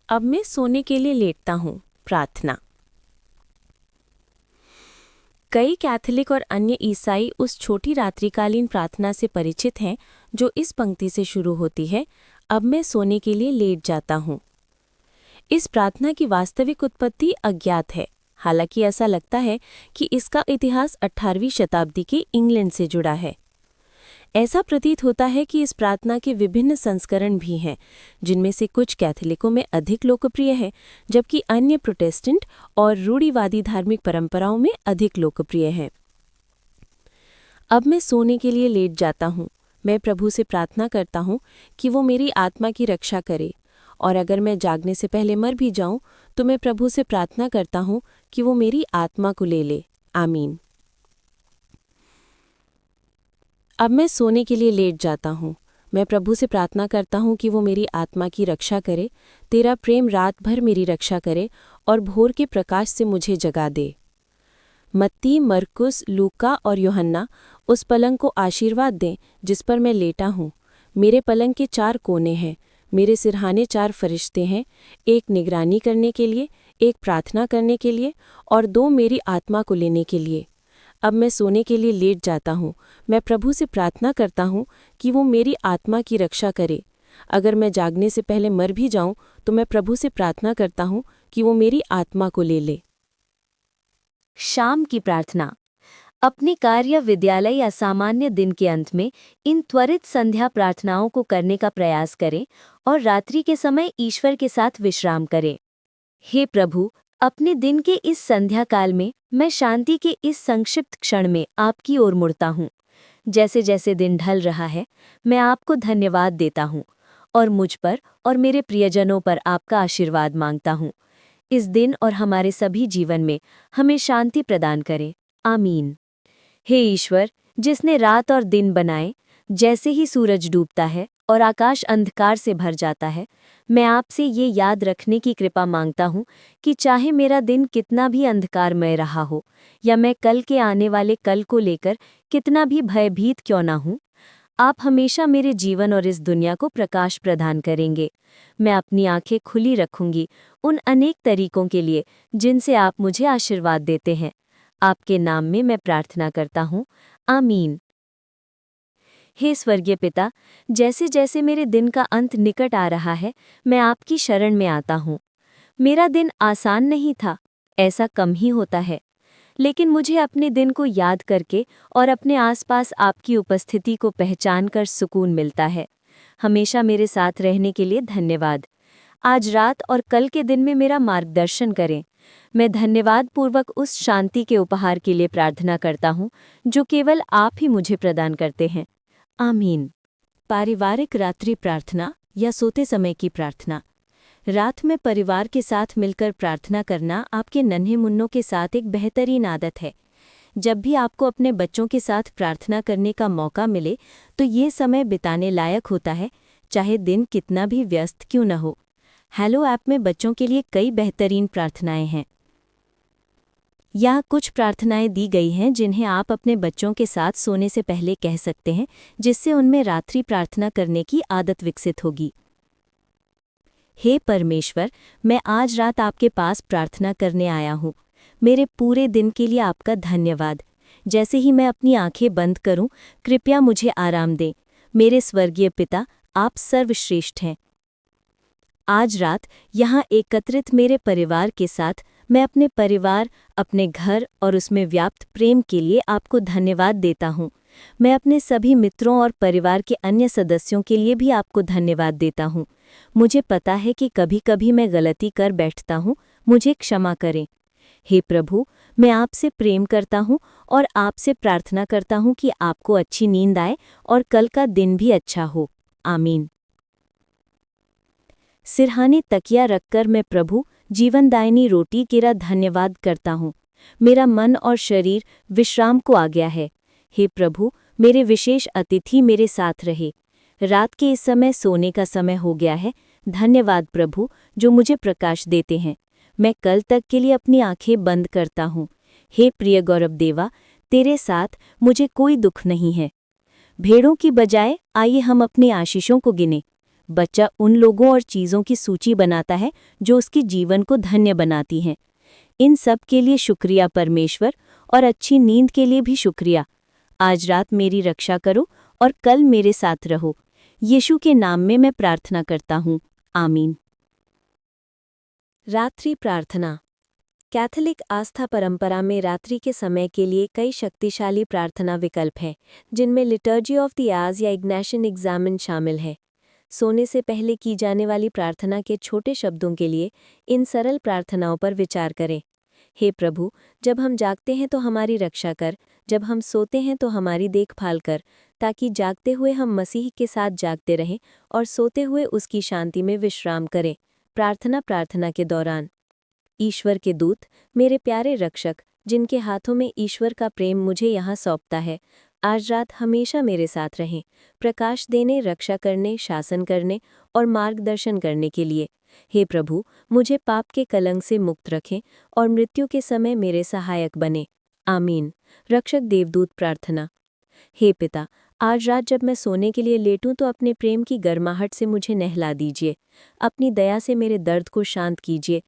अब मैं सोने के लिए लेटता हूँ। प्रार्थना। कई कैथोलिक और अन्य ईसाई उस छोटी रात्रिकालीन प्रार्थना से परिचित हैं जो इस पंक्ति से शुरू होती है, अब मैं सोने के लिए लेट जाता हूँ। इस प्रार्थना की वास्तविक उत्पत्ति अज्ञात है। हालांकि ऐसा लगता है कि इसका इतिहास 18वीं शताब्दी के इंग्लैंड से जुड़ा है। ऐसा प्रतीत होता है कि इस प्रार्थना के विभिन्न संस्करण भी हैं, जिनमें से कुछ कैथोलिकों में अधिक लोकप्रिय है, जबकि अन्य प्रोटेस्टेंट और रूढ़िवादी धार्मिक परंपराओं में अधिक लोकप्रिय हैं। अब मैं सोने के लिए लेट जाता हूँ। मैं प्रभु से प्रार्थना करता हूँ कि वो मेरी आत्मा की रक्षा करे, और अगर मैं जागने से पहले मर भी जाऊं तो मैं प्रभु से प्रार्थना करता हूँ कि वो मेरी आत्मा को ले ले। आमीन। अब मैं सोने के लिए लेट जाता हूँ। मैं प्रभु से प्रार्थना करता हूँ कि वो मेरी आत्मा की रक्षा करे, तेरा प्रेम रात भर मेरी रक्षा करे और भोर के प्रकाश से मुझे जगा दे। मत्ती, मरकुस, लूका और यूहन्ना उस पलंग को आशीर्वाद दें जिस पर मैं लेटा हूँ। मेरे पलंग के 4 कोने हैं, मेरे सिरहाने 4 फरिश्ते हैं, एक निगरानी करने के लिए, एक प्रार्थना करने के लिए और 2 मेरी आत्मा को लेने के लिए। अब मैं सोने के लिए लेट जाता हूँ। मैं प्रभु से प्रार्थना करता हूँ कि वो मेरी आत्मा की रक्षा करे। अगर मैं जागने से पहले मर भी जाऊं तो मैं प्रभु से प्रार्थना करता हूँ कि वो मेरी आत्मा को ले ले। शाम की प्रार्थना। अपने कार्य, विद्यालय या सामान्य दिन के अंत में इन त्वरित संध्या प्रार्थनाओं को करने का प्रयास करें और रात्रि के समय ईश्वर के साथ विश्राम करें। हे प्रभु, अपने दिन के इस संध्या काल में मैं शांति के इस संक्षिप्त क्षण में आपकी ओर मुड़ता हूँ। जैसे जैसे दिन ढल रहा है, मैं आपको धन्यवाद देता हूँ और मुझ पर और मेरे प्रियजनों पर आपका आशीर्वाद मांगता हूँ। इस दिन और हमारे सभी जीवन में हमें शांति प्रदान करें। आमीन। हे ईश्वर, जिसने रात और दिन बनाए, जैसे ही सूरज डूबता है और आकाश अंधकार से भर जाता है, मैं आपसे ये याद रखने की कृपा मांगता हूँ कि चाहे मेरा दिन कितना भी अंधकारमय रहा हो या मैं कल के आने वाले कल को लेकर कितना भी भयभीत क्यों ना हूँ, आप हमेशा मेरे जीवन और इस दुनिया को प्रकाश प्रदान करेंगे। मैं अपनी आंखें खुली रखूंगी उन अनेक तरीकों के लिए जिनसे आप मुझे आशीर्वाद देते हैं। आपके नाम में मैं प्रार्थना करता हूँ। आमीन। हे स्वर्गीय पिता, जैसे जैसे मेरे दिन का अंत निकट आ रहा है, मैं आपकी शरण में आता हूँ। मेरा दिन आसान नहीं था, ऐसा कम ही होता है, लेकिन मुझे अपने दिन को याद करके और अपने आसपास आपकी उपस्थिति को पहचान कर सुकून मिलता है। हमेशा मेरे साथ रहने के लिए धन्यवाद। आज रात और कल के दिन में मेरा मार्गदर्शन करें। मैं धन्यवाद पूर्वक उस शांति के उपहार के लिए प्रार्थना करता हूँ जो केवल आप ही मुझे प्रदान करते हैं। आमीन। पारिवारिक रात्रि प्रार्थना या सोते समय की प्रार्थना। रात में परिवार के साथ मिलकर प्रार्थना करना आपके नन्हे मुन्नों के साथ एक बेहतरीन आदत है। जब भी आपको अपने बच्चों के साथ प्रार्थना करने का मौका मिले तो ये समय बिताने लायक होता है, चाहे दिन कितना भी व्यस्त क्यों न हो। हेलो ऐप में बच्चों के लिए कई बेहतरीन प्रार्थनाएं हैं। यहाँ कुछ प्रार्थनाएं दी गई हैं जिन्हें आप अपने बच्चों के साथ सोने से पहले कह सकते हैं, जिससे उनमें रात्रि प्रार्थना करने की आदत विकसित होगी। हे परमेश्वर, मैं आज रात आपके पास प्रार्थना करने आया हूँ। मेरे पूरे दिन के लिए आपका धन्यवाद। जैसे ही मैं अपनी आंखें बंद करूं, कृपया मुझे आराम दें। मेरे स्वर्गीय पिता, आप सर्वश्रेष्ठ हैं। आज रात यहाँ एकत्रित मेरे परिवार के साथ मैं अपने परिवार, अपने घर और उसमें व्याप्त प्रेम के लिए आपको धन्यवाद देता हूँ। मैं अपने सभी मित्रों और परिवार के अन्य सदस्यों के लिए भी आपको धन्यवाद देता हूँ। मुझे पता है कि कभी-कभी मैं गलती कर बैठता हूँ, मुझे क्षमा करें। हे प्रभु, मैं आपसे प्रेम करता हूँ और आपसे प्रार्थना करता हूँ कि आपको अच्छी नींद आए और कल का दिन भी अच्छा हो। आमीन। सिरहाने तकिया रखकर मैं प्रभु, जीवनदायिनी रोटी केरा धन्यवाद करता हूँ। मेरा मन और शरीर विश्राम को आ गया है। हे प्रभु, मेरे विशेष अतिथि मेरे साथ रहे। रात के इस समय सोने का समय हो गया है। धन्यवाद प्रभु, जो मुझे प्रकाश देते हैं। मैं कल तक के लिए अपनी आंखें बंद करता हूँ। हे प्रिय गौरव देवा, तेरे साथ मुझे कोई दुख नहीं है। भेड़ों की बजाय आइए हम अपनी आशीषों को गिनें। बच्चा उन लोगों और चीज़ों की सूची बनाता है जो उसके जीवन को धन्य बनाती हैं। इन सब के लिए शुक्रिया परमेश्वर, और अच्छी नींद के लिए भी शुक्रिया। आज रात मेरी रक्षा करो और कल मेरे साथ रहो। यीशु के नाम में मैं प्रार्थना करता हूँ। आमीन। रात्रि प्रार्थना। कैथोलिक आस्था परंपरा में रात्रि के समय के लिए कई शक्तिशाली प्रार्थना विकल्प हैं, जिनमें लिटर्जी ऑफ द आवर्स या इग्नाशन एग्जामिन शामिल है। सोने से पहले की जाने वाली प्रार्थना के छोटे शब्दों के लिए इन सरल प्रार्थनाओं पर विचार करें। हे प्रभु, जब हम जागते हैं तो हमारी रक्षा कर, जब हम सोते हैं तो हमारी देखभाल कर, ताकि जागते हुए हम मसीह के साथ जागते रहें और सोते हुए उसकी शांति में विश्राम करें। प्रार्थना के दौरान। ईश्वर के दूत, मेरे प्यारे रक्षक, जिनके हाथों में ईश्वर का प्रेम मुझे यहाँ सौंपता है, आज रात हमेशा मेरे साथ रहें, प्रकाश देने, रक्षा करने, शासन करने और मार्गदर्शन करने के लिए। हे प्रभु, मुझे पाप के कलंक से मुक्त रखें और मृत्यु के समय मेरे सहायक बने। आमीन। रक्षक देवदूत प्रार्थना। हे पिता, आज रात जब मैं सोने के लिए लेटूं तो अपने प्रेम की गर्माहट से मुझे नहला दीजिए। अपनी दया से मेरे दर्द को शांत कीजिए